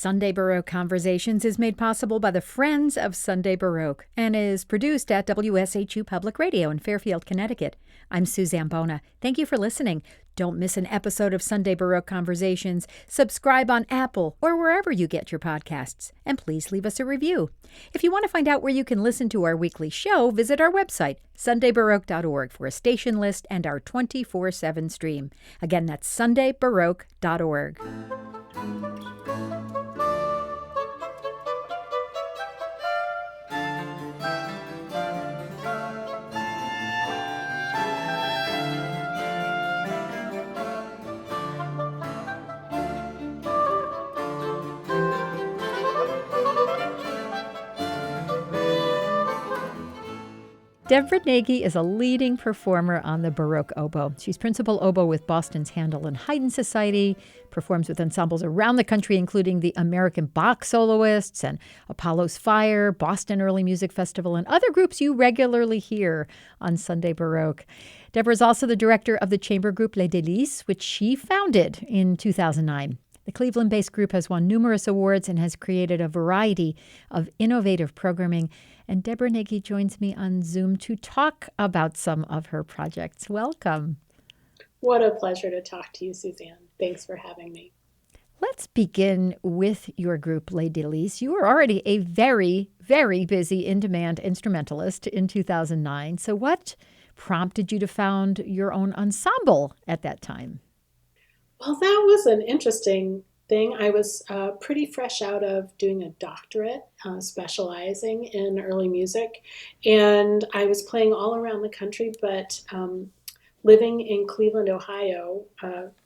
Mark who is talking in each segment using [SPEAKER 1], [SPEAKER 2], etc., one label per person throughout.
[SPEAKER 1] Sunday Baroque Conversations is made possible by the Friends of Sunday Baroque and is produced at WSHU Public Radio in Fairfield, Connecticut. I'm Suzanne Bona. Thank you for listening. Don't miss an episode of Sunday Baroque Conversations. Subscribe on Apple or wherever you get your podcasts. And please leave us a review. If you want to find out where you can listen to our weekly show, visit our website, sundaybaroque.org, for a station list and our 24/7 stream. Again, that's sundaybaroque.org. Debra Nagy is a leading performer on the Baroque oboe. She's principal oboe with Boston's Handel and Haydn Society, performs with ensembles around the country, including the American Bach Soloists and Apollo's Fire, Boston Early Music Festival, and other groups you regularly hear on Sunday Baroque. Debra is also the director of the chamber group Les Délices, which she founded in 2009. The Cleveland-based group has won numerous awards and has created a variety of innovative programming. And Debra Nagy joins me on Zoom to talk about some of her projects. Welcome.
[SPEAKER 2] What a pleasure to talk to you, Suzanne. Thanks for having me.
[SPEAKER 1] Let's begin with your group, Les Délices. You were already a very, very busy, in-demand instrumentalist in 2009. So what prompted you to found your own ensemble at that time?
[SPEAKER 2] Well, that was an interesting thing. I was pretty fresh out of doing a doctorate, specializing in early music, and I was playing all around the country, but living in Cleveland, Ohio,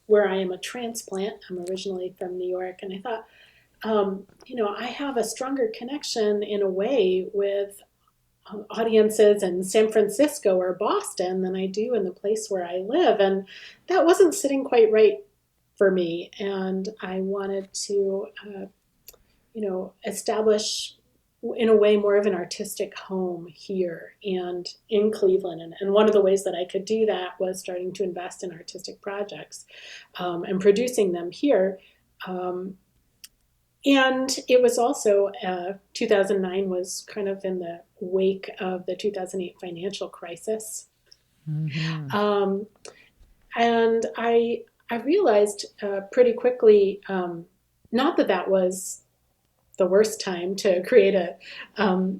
[SPEAKER 2] where I am a transplant. I'm originally from New York, and I thought, I have a stronger connection in a way with audiences in San Francisco or Boston than I do in the place where I live, and that wasn't sitting quite right for me, and I wanted to, establish in a way more of an artistic home here and in Cleveland. And one of the ways that I could do that was starting to invest in artistic projects and producing them here. And it was also, 2009 was kind of in the wake of the 2008 financial crisis. Mm-hmm. And I realized pretty quickly, not that was the worst time to create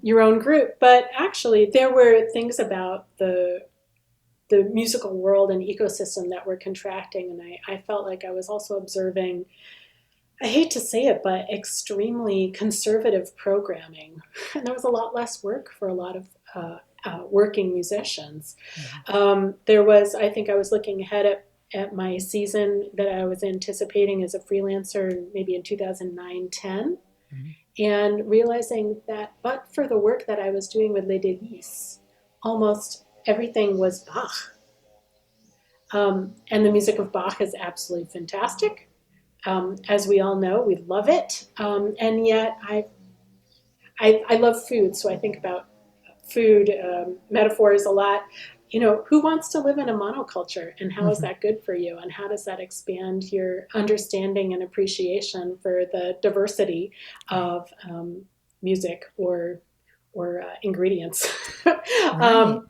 [SPEAKER 2] your own group, but actually there were things about the musical world and ecosystem that were contracting, and I felt like I was also observing, I hate to say it, but extremely conservative programming. And there was a lot less work for a lot of working musicians. Mm-hmm. I think I was looking ahead at my season that I was anticipating as a freelancer maybe in 2009-10, mm-hmm. and realizing that but for the work that I was doing with Les Délices, almost everything was Bach. And the music of Bach is absolutely fantastic. As we all know, we love it. And yet I love food, so I think about food metaphors a lot. Who wants to live in a monoculture, and how is that good for you? And how does that expand your understanding and appreciation for the diversity of music or ingredients? Right.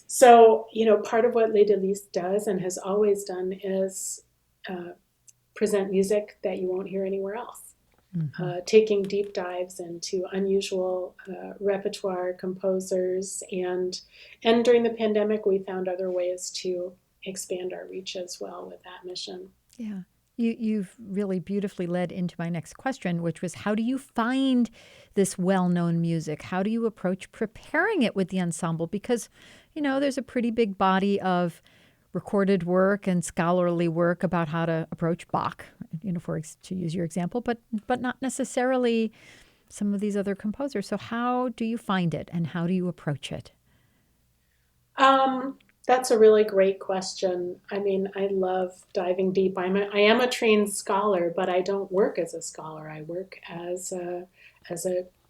[SPEAKER 2] So, part of what Les Délices does and has always done is present music that you won't hear anywhere else. Mm-hmm. Taking deep dives into unusual repertoire composers, and during the pandemic we found other ways to expand our reach as well with that mission.
[SPEAKER 1] Yeah, you've really beautifully led into my next question, which was, how do you find this well-known music? How do you approach preparing it with the ensemble? Because there's a pretty big body of recorded work and scholarly work about how to approach Bach, to use your example, but not necessarily some of these other composers. So how do you find it, and how do you approach it?
[SPEAKER 2] That's a really great question. I mean, I love diving deep. I am a trained scholar, but I don't work as a scholar. I work as a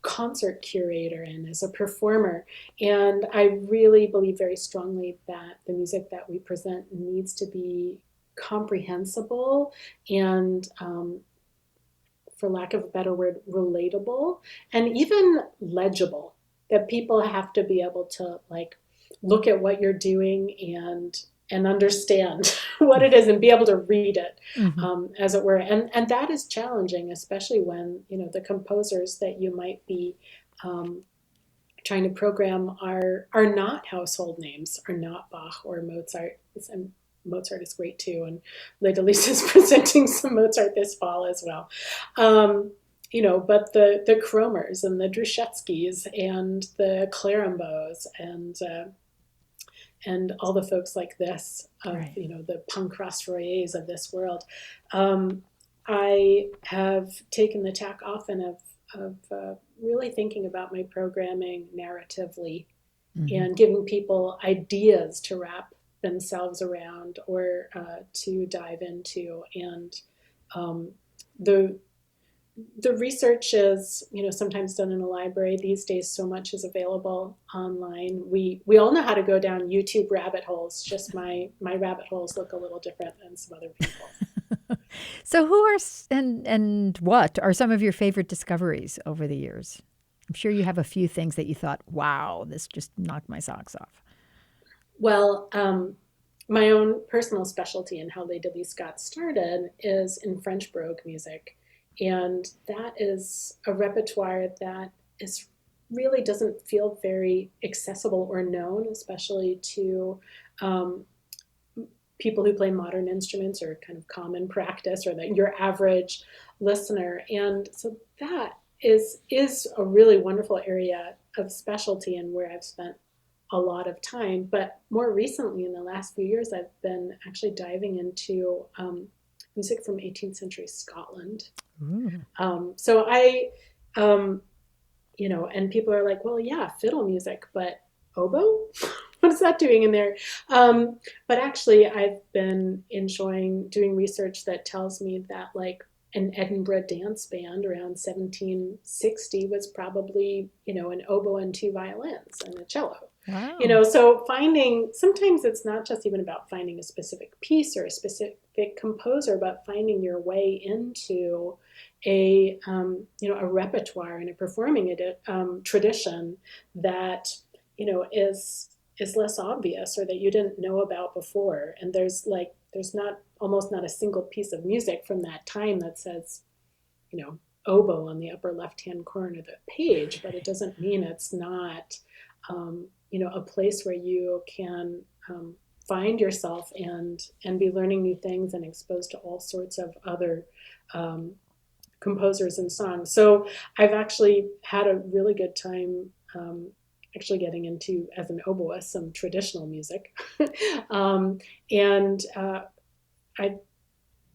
[SPEAKER 2] concert curator and as a performer. And I really believe very strongly that the music that we present needs to be comprehensible and for lack of a better word, relatable and even legible, that people have to be able to like look at what you're doing and understand what it is and be able to read it, as it were. And that is challenging, especially when, the composers that you might be trying to program are not household names, are not Bach or Mozart. And Mozart is great too, and Les Délices is presenting some Mozart this fall as well. But the Kromers and the Druschetskys and the Clarambeaux and all the folks like this,
[SPEAKER 1] Right.
[SPEAKER 2] The Pancras-Royers of this world. I have taken the tack often of really thinking about my programming narratively and giving people ideas to wrap themselves around or to dive into. And the research is, sometimes done in a library. These days, so much is available online. We all know how to go down YouTube rabbit holes. Just my rabbit holes look a little different than some other people.
[SPEAKER 1] So who are and what are some of your favorite discoveries over the years? I'm sure you have a few things that you thought, wow, this just knocked my socks off.
[SPEAKER 2] Well, my own personal specialty in how Les Délices got started is in French Baroque music. And that is a repertoire that really doesn't feel very accessible or known, especially to people who play modern instruments or kind of common practice, or that your average listener. And so that is a really wonderful area of specialty and where I've spent a lot of time. But more recently, in the last few years, I've been actually diving into music from 18th century Scotland. So I, and people are like, well, yeah, fiddle music, but oboe? What is that doing in there? But actually, I've been enjoying doing research that tells me that like an Edinburgh dance band around 1760 was probably, an oboe and two violins and a cello.
[SPEAKER 1] Wow.
[SPEAKER 2] So sometimes it's not just even about finding a specific piece or a specific composer, but finding your way into a repertoire and a performing tradition that, is less obvious or that you didn't know about before. And there's almost not a single piece of music from that time that says, oboe on the upper left-hand corner of the page, but it doesn't mean it's not, a place where you can find yourself and be learning new things and exposed to all sorts of other composers and songs. So I've actually had a really good time actually getting into, as an oboist, some traditional music. And I've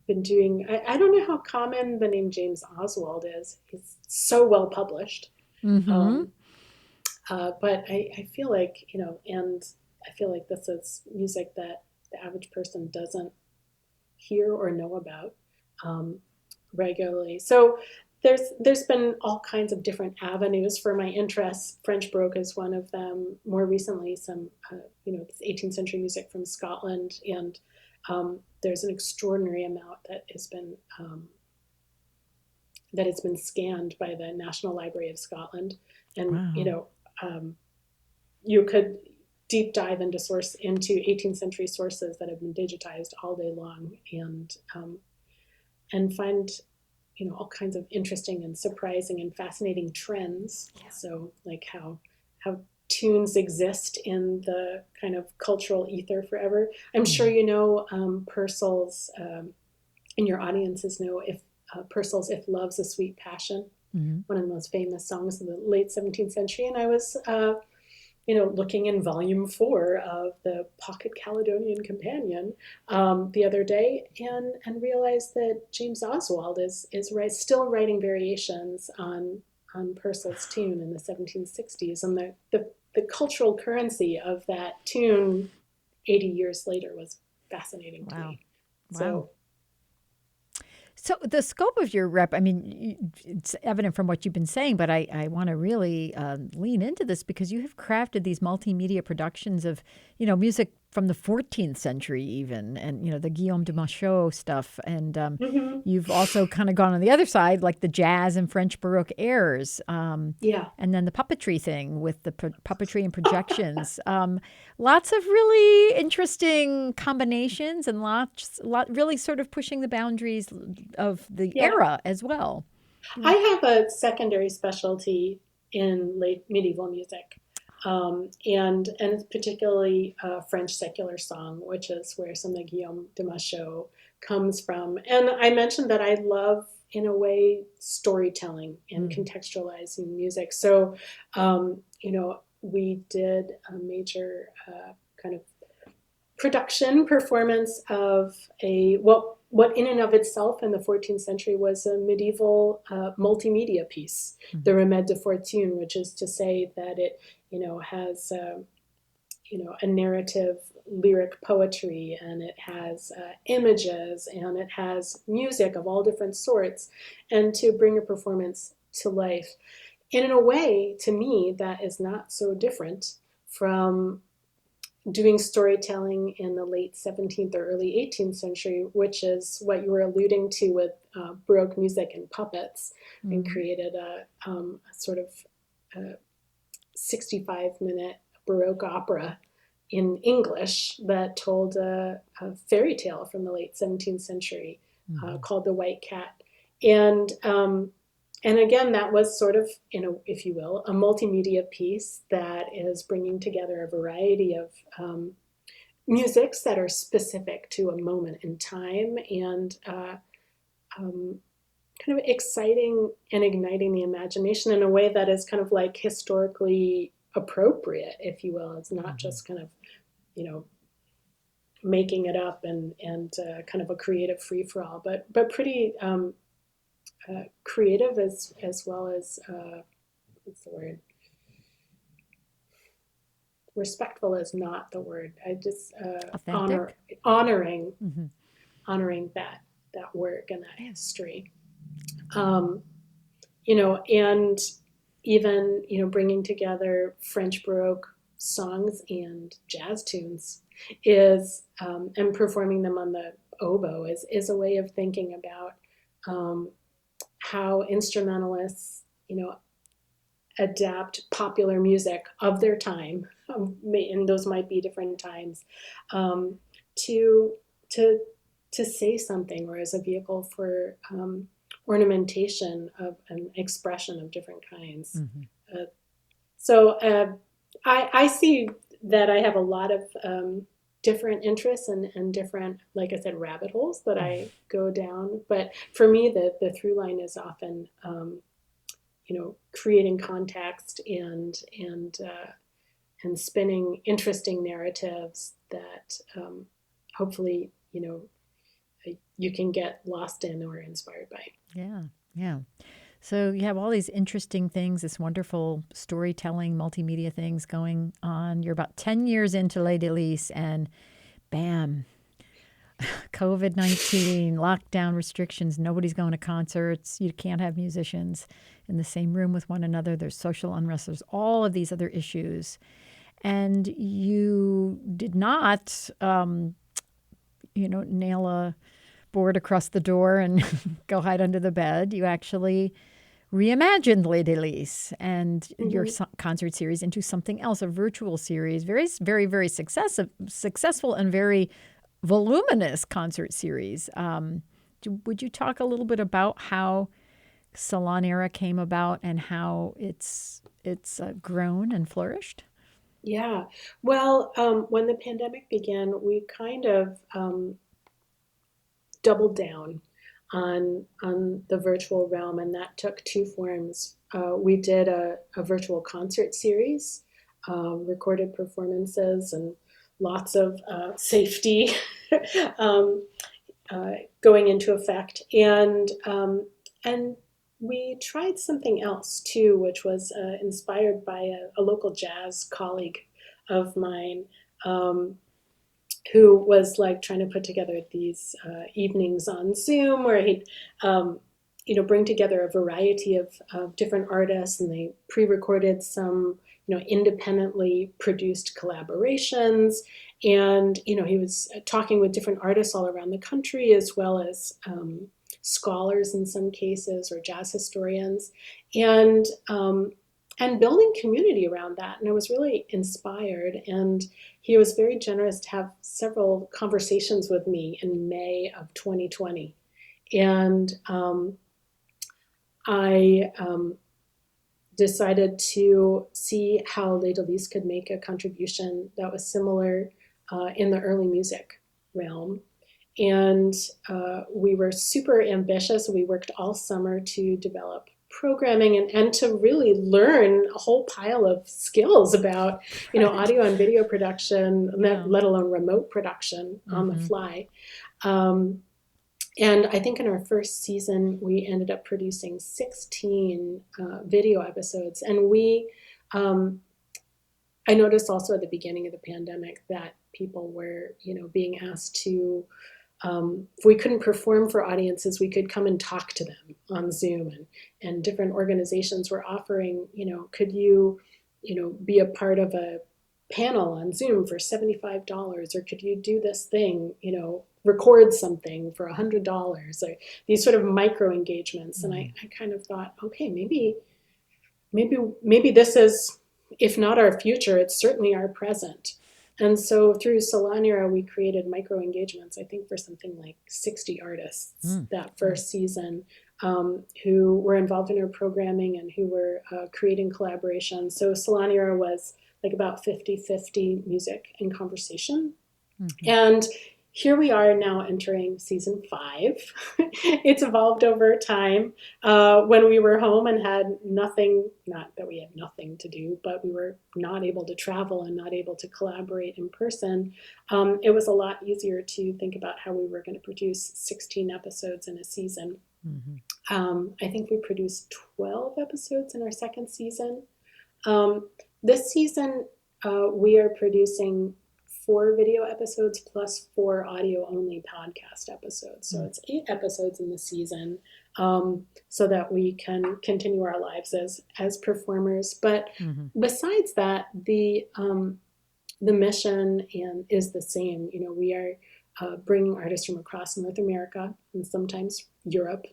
[SPEAKER 2] been doing, I don't know how common the name James Oswald is. He's so well published. But I feel like, and I feel like this is music that the average person doesn't hear or know about regularly. So there's been all kinds of different avenues for my interests. French Baroque is one of them. More recently, some 18th century music from Scotland, and there's an extraordinary amount that has been scanned by the National Library of Scotland, and
[SPEAKER 1] Wow.
[SPEAKER 2] You could deep dive into 18th century sources that have been digitized all day long, and find all kinds of interesting and surprising and fascinating trends. Yeah. So like how tunes exist in the kind of cultural ether forever. I'm sure Purcell's, and your audiences know if Purcell's "If Love's a Sweet Passion," one of the most famous songs of the late 17th century. And I was looking in volume 4 of the Pocket Caledonian Companion the other day, and realized that James Oswald is still writing variations on Purcell's tune in the 1760s, and the cultural currency of that tune 80 years later was fascinating to me.
[SPEAKER 1] Wow. So the scope of your rep, I mean, it's evident from what you've been saying, but I want to really lean into this because you have crafted these multimedia productions of, music from the 14th century even, and the Guillaume de Machaut stuff, and
[SPEAKER 2] Mm-hmm.
[SPEAKER 1] you've also kind of gone on the other side, like the jazz and French Baroque airs,
[SPEAKER 2] Yeah.
[SPEAKER 1] and then the puppetry thing with the puppetry and projections. Lots of really interesting combinations, and really sort of pushing the boundaries of the
[SPEAKER 2] Yeah.
[SPEAKER 1] era as well.
[SPEAKER 2] I have a secondary specialty in late medieval music, and particularly French secular song, which is where some of Guillaume de Machaut comes from. And I mentioned that I love, in a way, storytelling and contextualizing music. So, we did a major kind of production performance of what in and of itself in the 14th century was a medieval multimedia piece, the Remède de Fortune, which is to say that it has a narrative lyric poetry, and it has images, and it has music of all different sorts, and to bring a performance to life. And in a way, to me, that is not so different from doing storytelling in the late 17th or early 18th century, which is what you were alluding to with Baroque music and puppets, and created a sort of 65-minute Baroque opera in English that told a fairy tale from the late 17th century called The White Cat. And again, that was sort of, if you will, a multimedia piece that is bringing together a variety of musics that are specific to a moment in time, and kind of exciting and igniting the imagination in a way that is kind of like historically appropriate, if you will. It's not just kind of, making it up and kind of a creative free-for-all, but pretty creative as well as what's the word? Respectful is not the word. I just honoring that work and that history. And even bringing together French Baroque songs and jazz tunes is and performing them on the oboe is a way of thinking about how instrumentalists, adapt popular music of their time, and those might be different times, to say something, or as a vehicle for ornamentation of an expression of different kinds. So I see that I have a lot of different interests and different, like I said, rabbit holes that I go down. But for me, the through line is often, creating context and spinning interesting narratives that hopefully, you can get lost in or inspired by.
[SPEAKER 1] Yeah, yeah. So you have all these interesting things, this wonderful storytelling, multimedia things going on. You're about 10 years into Les Délices, and bam, COVID-19, lockdown restrictions, nobody's going to concerts. You can't have musicians in the same room with one another. There's social unrest. There's all of these other issues. And you did not, nail a board across the door and go hide under the bed. You actually reimagined Les Délices and your concert series into something else, a virtual series, very, very, very successful and very voluminous concert series. Would you talk a little bit about how Salon Era came about and how it's grown and flourished?
[SPEAKER 2] Yeah. Well, when the pandemic began, we kind of doubled down on the virtual realm, and that took two forms. We did a virtual concert series, recorded performances, and lots of safety going into effect, and we tried something else too, which was inspired by a local jazz colleague of mine, who was like trying to put together these evenings on Zoom where he'd bring together a variety of different artists, and they pre-recorded some, independently produced collaborations. And, he was talking with different artists all around the country, as well as scholars in some cases, or jazz historians, and building community around that. And I was really inspired. And he was very generous to have several conversations with me in May of 2020. And I decided to see how Les Délices could make a contribution that was similar in the early music realm. And we were super ambitious. We worked all summer to develop programming and to really learn a whole pile of skills about, audio and video production, let alone remote production on the fly. And I think in our first season, we ended up producing 16 video episodes. And I noticed also at the beginning of the pandemic that people were, being asked to, if we couldn't perform for audiences, we could come and talk to them on Zoom. And different organizations were offering, could you, be a part of a panel on Zoom for $75, or could you do this thing, record something for $100, or these sort of micro engagements. And I kind of thought, okay, maybe this is, if not our future, it's certainly our present. And so through Solanera, we created micro engagements, I think for something like 60 artists that first season, who were involved in our programming and who were creating collaborations. So Solanera was like about 50-50 music and conversation. And here we are now entering season 5. It's evolved over time. When we were home and had nothing, not that we had nothing to do, but we were not able to travel and not able to collaborate in person, it was a lot easier to think about how we were going to produce 16 episodes in a season. I think we produced 12 episodes in our second season. This season, we are producing 4 video episodes plus 4 audio-only podcast episodes. So it's 8 episodes in the season, so that we can continue our lives as performers. But besides that, the mission is the same. We are bringing artists from across North America and sometimes Europe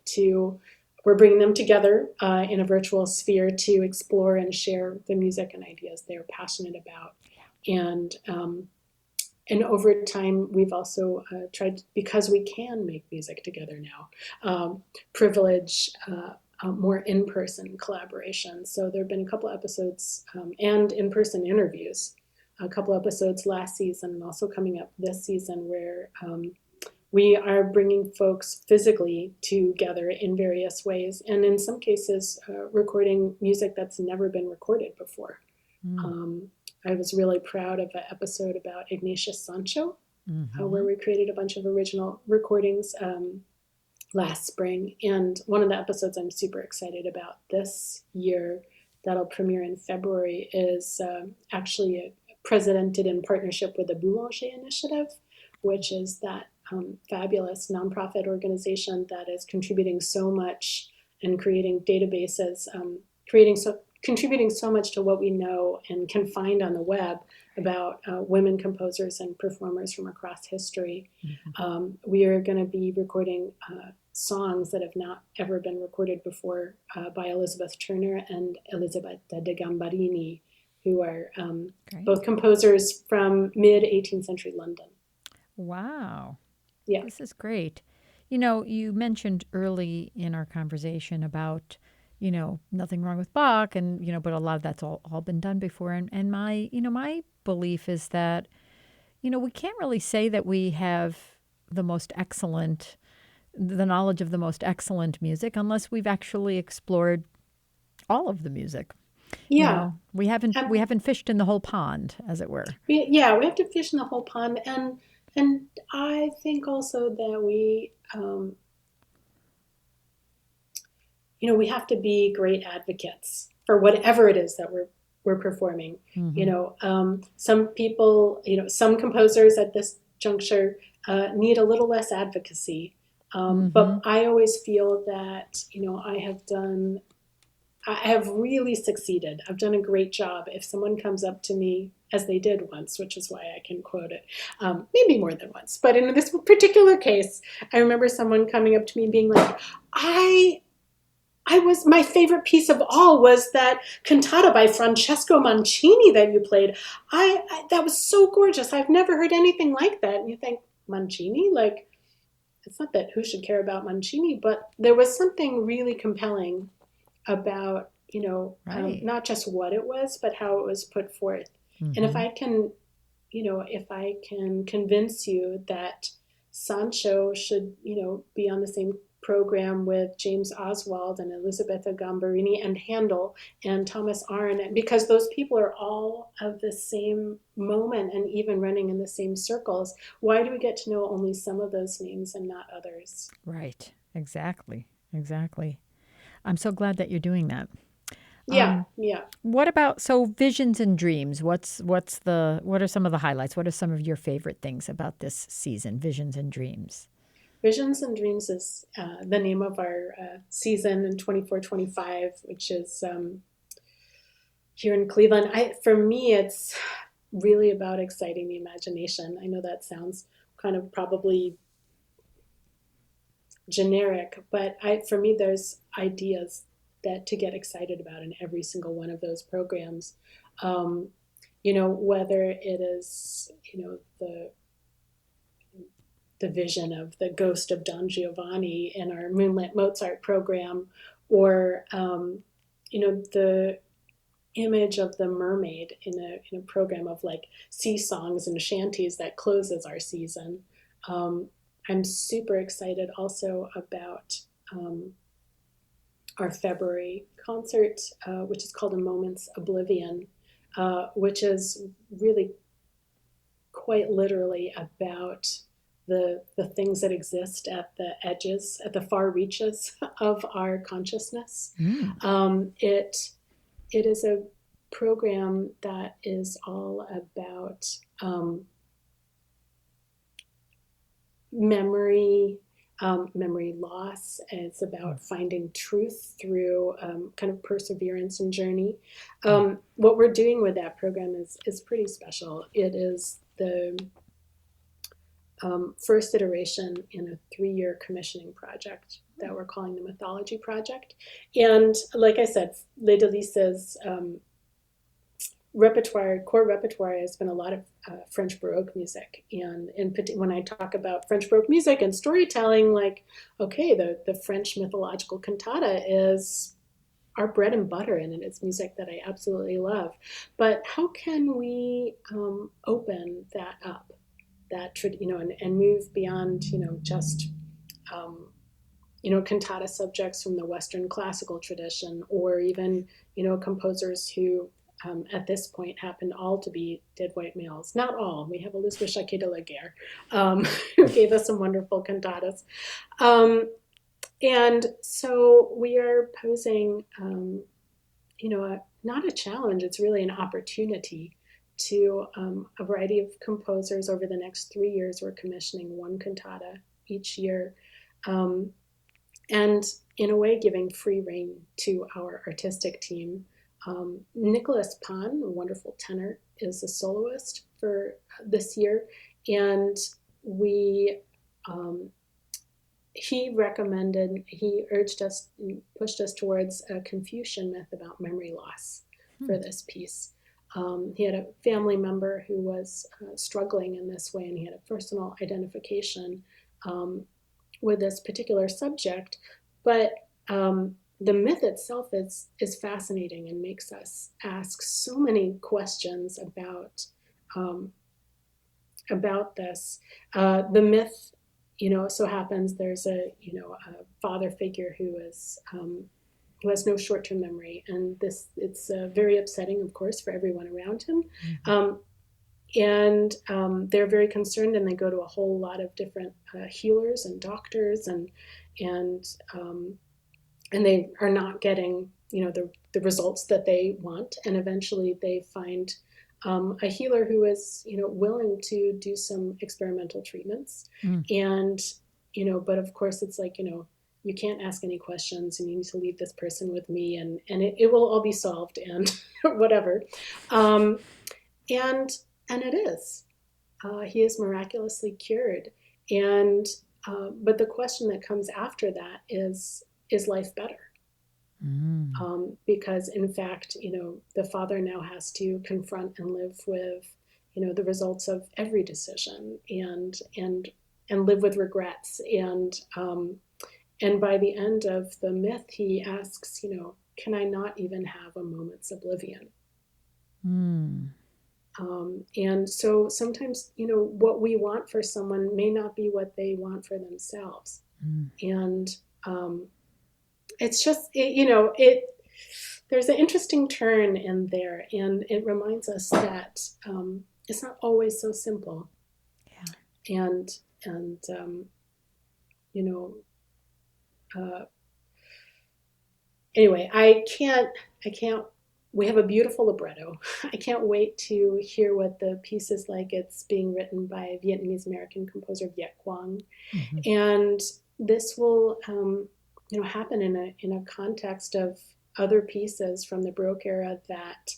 [SPEAKER 2] we're bringing them together in a virtual sphere to explore and share the music and ideas they're passionate about. And over time, we've also tried, because we can make music together now, privilege more in-person collaboration. So there have been a couple episodes and in-person interviews, a couple episodes last season and also coming up this season, where we are bringing folks physically together in various ways, and in some cases, recording music that's never been recorded before. I was really proud of an episode about Ignatius Sancho, where we created a bunch of original recordings last spring. And one of the episodes I'm super excited about this year that'll premiere in February is actually presented in partnership with the Boulanger Initiative, which is that fabulous nonprofit organization that is contributing so much and creating databases, contributing so much to what we know and can find on the web about women composers and performers from across history. We are going to be recording songs that have not ever been recorded before by Elizabeth Turner and Elisabetta de Gambarini, who are both composers from mid-18th century London.
[SPEAKER 1] Wow.
[SPEAKER 2] Yeah.
[SPEAKER 1] This is great. You mentioned early in our conversation about, nothing wrong with Bach, and, but a lot of that's all been done before. And my belief is that, we can't really say that we have the knowledge of the most excellent music unless we've actually explored all of the music.
[SPEAKER 2] Yeah.
[SPEAKER 1] We haven't fished in the whole pond, as it were.
[SPEAKER 2] We have to fish in the whole pond. And I think also that we have to be great advocates for whatever it is that we're performing. Some people, some composers at this juncture need a little less advocacy But I always feel that, I have really succeeded. I've done a great job. If someone comes up to me, as they did once, which is why I can quote it, maybe more than once, but in this particular case, I remember someone coming up to me and being like, my favorite piece of all was that cantata by Francesco Mancini that you played. That was so gorgeous. I've never heard anything like that. And you think, Mancini? Like, it's not that who should care about Mancini, but there was something really compelling about,
[SPEAKER 1] Right.
[SPEAKER 2] not just what it was, but how it was put forth. And if I can, if I can convince you that Sancho should, be on the same program with James Oswald and Elisabetta Gambarini and Handel and Thomas Arne, because those people are all of the same moment and even running in the same circles, why do we get to know only some of those names and not others?
[SPEAKER 1] Right. Exactly. Exactly. I'm so glad that you're doing that.
[SPEAKER 2] Yeah, yeah.
[SPEAKER 1] What about visions and dreams? What are some of the highlights? What are some of your favorite things about this season, Visions and Dreams?
[SPEAKER 2] Visions and Dreams is the name of our season in 24-25, which is here in Cleveland. For me, it's really about exciting the imagination. I know that sounds kind of probably generic, but for me, there's ideas that to get excited about in every single one of those programs. Whether it is, the vision of the ghost of Don Giovanni in our Moonlit Mozart program, or the image of the mermaid in a program of like sea songs and shanties that closes our season. I'm super excited also about our February concert, which is called A Moment's Oblivion, which is really quite literally about the things that exist at the edges, at the far reaches of our consciousness. It is a program that is all about memory, memory loss. It's about finding truth through kind of perseverance and journey. What we're doing with that program is pretty special. It is the first iteration in a 3-year commissioning project that we're calling the Mythology Project. And like I said, Les Délices core repertoire has been a lot of French Baroque music. And when I talk about French Baroque music and storytelling, like, okay, the French mythological cantata is our bread and butter, and it's music that I absolutely love. But how can we open that up? And move beyond, just, cantata subjects from the Western classical tradition, or even, composers who, at this point, happen all to be dead white males. Not all. We have Elizabeth Jacquet de la Guerre, who gave us some wonderful cantatas. And so we are posing, not a challenge, it's really an opportunity to a variety of composers over the next 3 years. We're commissioning one cantata each year, and in a way giving free rein to our artistic team. Nicholas Pan, a wonderful tenor, is a soloist for this year, and he urged us, pushed us towards a Confucian myth about memory loss for this piece. He had a family member who was struggling in this way, and he had a personal identification with this particular subject. But the myth itself is fascinating and makes us ask so many questions about this. The myth, so happens there's a father figure who has no short-term memory, and it's very upsetting, of course, for everyone around him. And they're very concerned, and they go to a whole lot of different healers and doctors, and they are not getting the results that they want. And eventually they find a healer who is willing to do some experimental treatments. And but of course it's like, you can't ask any questions, and you need to leave this person with me, and it will all be solved, and whatever. And it is. He is miraculously cured. And but the question that comes after that is life better? Because in fact, the father now has to confront and live with, the results of every decision, and live with regrets. And by the end of the myth, he asks, can I not even have a moment's oblivion? And so sometimes, what we want for someone may not be what they want for themselves. And it's just, there's an interesting turn in there, and it reminds us that it's not always so simple.
[SPEAKER 1] Yeah.
[SPEAKER 2] And anyway, I can't. We have a beautiful libretto. I can't wait to hear what the piece is like. It's being written by Vietnamese American composer Viet Quang, and this will, happen in a context of other pieces from the Baroque era that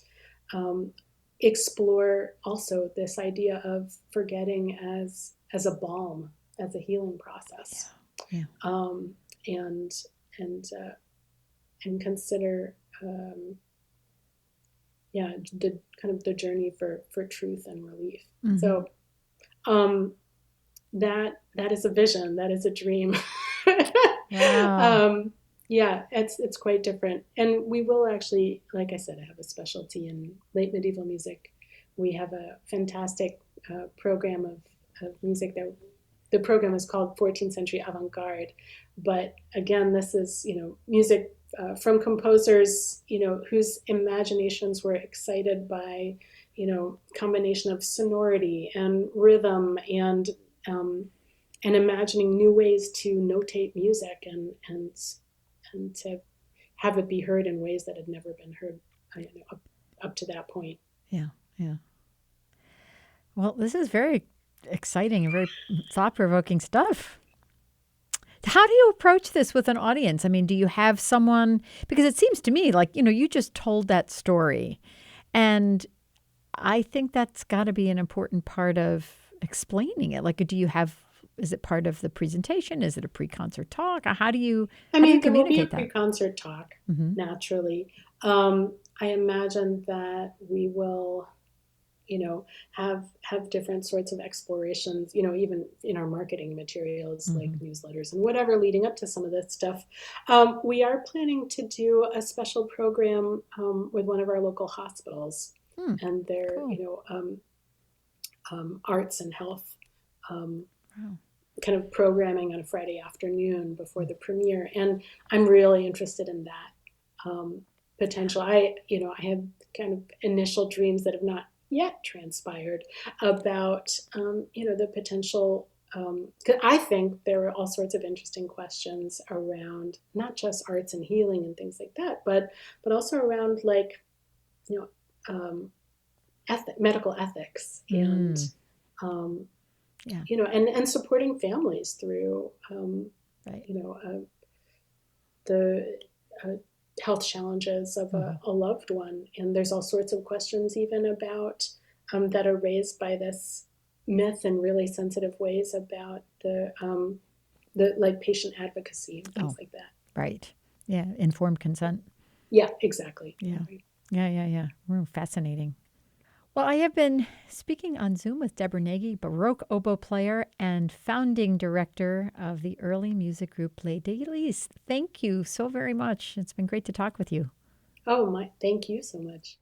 [SPEAKER 2] explore also this idea of forgetting as a balm, as a healing process.
[SPEAKER 1] Yeah.
[SPEAKER 2] And consider the kind of the journey for truth and relief. So that is a vision, that is a dream.
[SPEAKER 1] Wow.
[SPEAKER 2] It's quite different. And we will actually, like I said, I have a specialty in late medieval music. We have a fantastic program of music that the program is called 14th Century Avant-Garde. But again, this is, music from composers, whose imaginations were excited by, combination of sonority and rhythm, and imagining new ways to notate music, and to have it be heard in ways that had never been heard up to that point.
[SPEAKER 1] Yeah. Well, this is very exciting and very thought-provoking stuff. How do you approach this with an audience? I mean, do you have someone, because it seems to me like, you just told that story, and I think that's got to be an important part of explaining it. Like, is it part of the presentation? Is it a pre-concert talk? How do you communicate
[SPEAKER 2] there will be a
[SPEAKER 1] that?
[SPEAKER 2] pre-concert talk, naturally. I imagine that we will, have different sorts of explorations, even in our marketing materials, like newsletters and whatever, leading up to some of this stuff. We are planning to do a special program with one of our local hospitals, and their, arts and health kind of programming on a Friday afternoon before the premiere. And I'm really interested in that potential. I have kind of initial dreams that have not yet transpired about, the potential. Cause I think there are all sorts of interesting questions around not just arts and healing and things like that, but also around, like, medical ethics, and and supporting families through the health challenges of a loved one. And there's all sorts of questions even about that are raised by this myth in really sensitive ways about the like patient advocacy and things like that.
[SPEAKER 1] Right. Yeah. Informed consent.
[SPEAKER 2] Yeah, exactly.
[SPEAKER 1] Yeah. Yeah. Fascinating. Well, I have been speaking on Zoom with Debra Nagy, Baroque oboe player and founding director of the early music group Les Délices. Thank you so very much. It's been great to talk with you.
[SPEAKER 2] Oh, thank you so much.